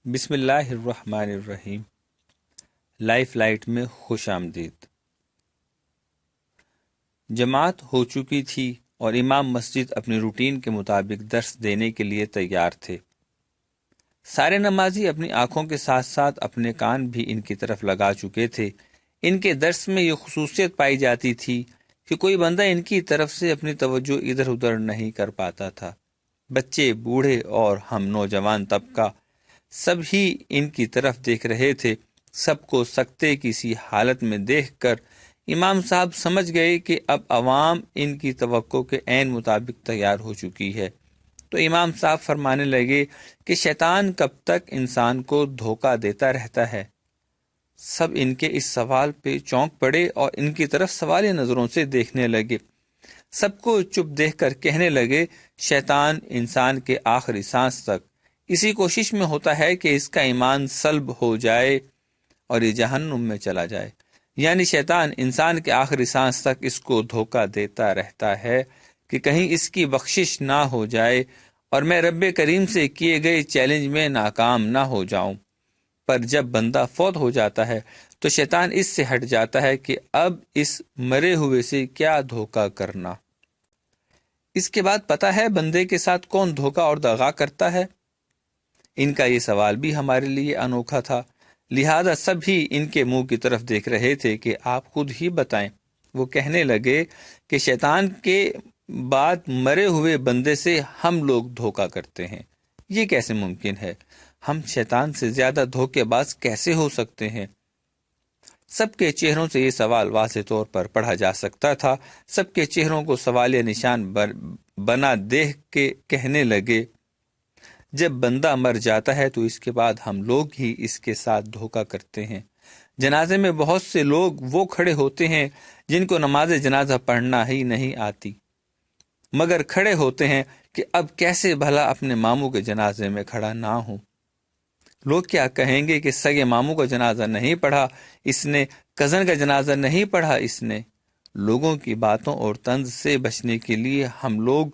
بسم اللہ الرحمن الرحیم۔ لائف لائٹ میں خوش آمدید۔ جماعت ہو چکی تھی اور امام مسجد اپنی روٹین کے مطابق درس دینے کے لیے تیار تھے۔ سارے نمازی اپنی آنکھوں کے ساتھ ساتھ اپنے کان بھی ان کی طرف لگا چکے تھے۔ ان کے درس میں یہ خصوصیت پائی جاتی تھی کہ کوئی بندہ ان کی طرف سے اپنی توجہ ادھر ادھر نہیں کر پاتا تھا۔ بچے، بوڑھے اور ہم نوجوان طبقہ سب ہی ان کی طرف دیکھ رہے تھے۔ سب کو سکتے کی سی حالت میں دیکھ کر امام صاحب سمجھ گئے کہ اب عوام ان کی توقع کے عین مطابق تیار ہو چکی ہے، تو امام صاحب فرمانے لگے کہ شیطان کب تک انسان کو دھوکہ دیتا رہتا ہے۔ سب ان کے اس سوال پہ چونک پڑے اور ان کی طرف سوالیہ نظروں سے دیکھنے لگے۔ سب کو چپ دیکھ کر کہنے لگے، شیطان انسان کے آخری سانس تک اسی کوشش میں ہوتا ہے کہ اس کا ایمان سلب ہو جائے اور یہ جہنم میں چلا جائے۔ یعنی شیطان انسان کے آخری سانس تک اس کو دھوکہ دیتا رہتا ہے کہ کہیں اس کی بخشش نہ ہو جائے اور میں رب کریم سے کیے گئے چیلنج میں ناکام نہ ہو جاؤں۔ پر جب بندہ فوت ہو جاتا ہے تو شیطان اس سے ہٹ جاتا ہے کہ اب اس مرے ہوئے سے کیا دھوکہ کرنا۔ اس کے بعد پتہ ہے بندے کے ساتھ کون دھوکہ اور دغا کرتا ہے؟ ان کا یہ سوال بھی ہمارے لیے انوکھا تھا، لہذا سب ہی ان کے منہ کی طرف دیکھ رہے تھے کہ آپ خود ہی بتائیں۔ وہ کہنے لگے کہ شیطان کے بعد مرے ہوئے بندے سے ہم لوگ دھوکہ کرتے ہیں، یہ کیسے ممکن ہے؟ ہم شیطان سے زیادہ دھوکے باز کیسے ہو سکتے ہیں؟ سب کے چہروں سے یہ سوال واضح طور پر پڑھا جا سکتا تھا۔ سب کے چہروں کو سوالیہ نشان بنا دیکھ کے کہنے لگے، جب بندہ مر جاتا ہے تو اس کے بعد ہم لوگ ہی اس کے ساتھ دھوکہ کرتے ہیں۔ جنازے میں بہت سے لوگ وہ کھڑے ہوتے ہیں جن کو نماز جنازہ پڑھنا ہی نہیں آتی، مگر کھڑے ہوتے ہیں کہ اب کیسے بھلا اپنے ماموں کے جنازے میں کھڑا نہ ہوں۔ لوگ کیا کہیں گے کہ سگے ماموں کا جنازہ نہیں پڑھا اس نے، کزن کا جنازہ نہیں پڑھا اس نے۔ لوگوں کی باتوں اور طنز سے بچنے کے لیے ہم لوگ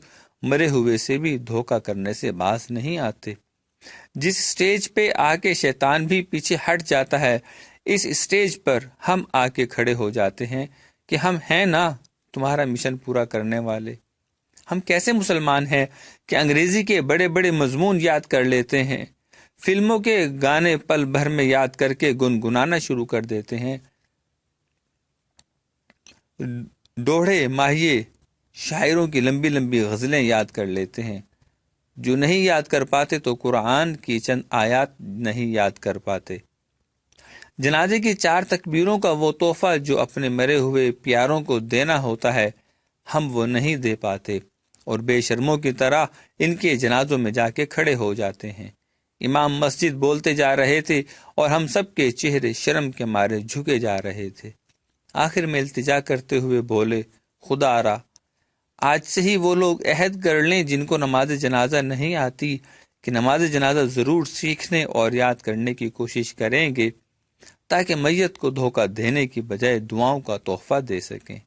مرے ہوئے سے بھی دھوکہ کرنے سے باز نہیں آتے۔ جس سٹیج پہ آ کے شیطان بھی پیچھے ہٹ جاتا ہے، اس سٹیج پر ہم آ کے کھڑے ہو جاتے ہیں کہ ہم ہیں نا تمہارا مشن پورا کرنے والے۔ ہم کیسے مسلمان ہیں کہ انگریزی کے بڑے بڑے مضمون یاد کر لیتے ہیں، فلموں کے گانے پل بھر میں یاد کر کے گنگنانا شروع کر دیتے ہیں، ڈوڑھے ماہیے شاعروں کی لمبی لمبی غزلیں یاد کر لیتے ہیں۔ جو نہیں یاد کر پاتے تو قرآن کی چند آیات نہیں یاد کر پاتے۔ جنازے کی 4 تکبیروں کا وہ تحفہ جو اپنے مرے ہوئے پیاروں کو دینا ہوتا ہے، ہم وہ نہیں دے پاتے اور بے شرموں کی طرح ان کے جنازوں میں جا کے کھڑے ہو جاتے ہیں۔ امام مسجد بولتے جا رہے تھے اور ہم سب کے چہرے شرم کے مارے جھکے جا رہے تھے۔ آخر میں التجا کرتے ہوئے بولے، خدا را، آج سے ہی وہ لوگ عہد کر لیں جن کو نماز جنازہ نہیں آتی کہ نماز جنازہ ضرور سیکھنے اور یاد کرنے کی کوشش کریں گے تاکہ میت کو دھوکہ دینے کی بجائے دعاؤں کا تحفہ دے سکیں،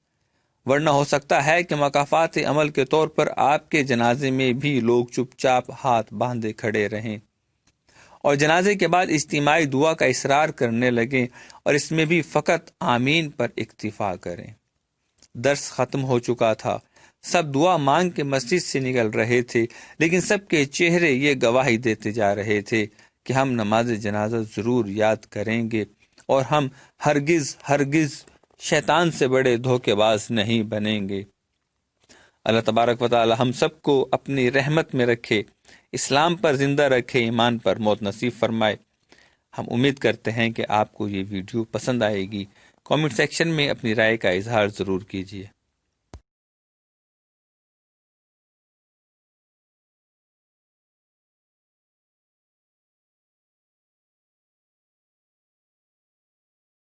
ورنہ ہو سکتا ہے کہ مکافات عمل کے طور پر آپ کے جنازے میں بھی لوگ چپ چاپ ہاتھ باندھے کھڑے رہیں اور جنازے کے بعد اجتماعی دعا کا اصرار کرنے لگیں اور اس میں بھی فقط آمین پر اکتفا کریں۔ درس ختم ہو چکا تھا، سب دعا مانگ کے مسجد سے نکل رہے تھے، لیکن سب کے چہرے یہ گواہی دیتے جا رہے تھے کہ ہم نماز جنازہ ضرور یاد کریں گے اور ہم ہرگز ہرگز شیطان سے بڑے دھوکے باز نہیں بنیں گے۔ اللہ تبارک و تعالی ہم سب کو اپنی رحمت میں رکھے، اسلام پر زندہ رکھے، ایمان پر موت نصیب فرمائے۔ ہم امید کرتے ہیں کہ آپ کو یہ ویڈیو پسند آئے گی۔ کامنٹ سیکشن میں اپنی رائے کا اظہار ضرور کیجیے۔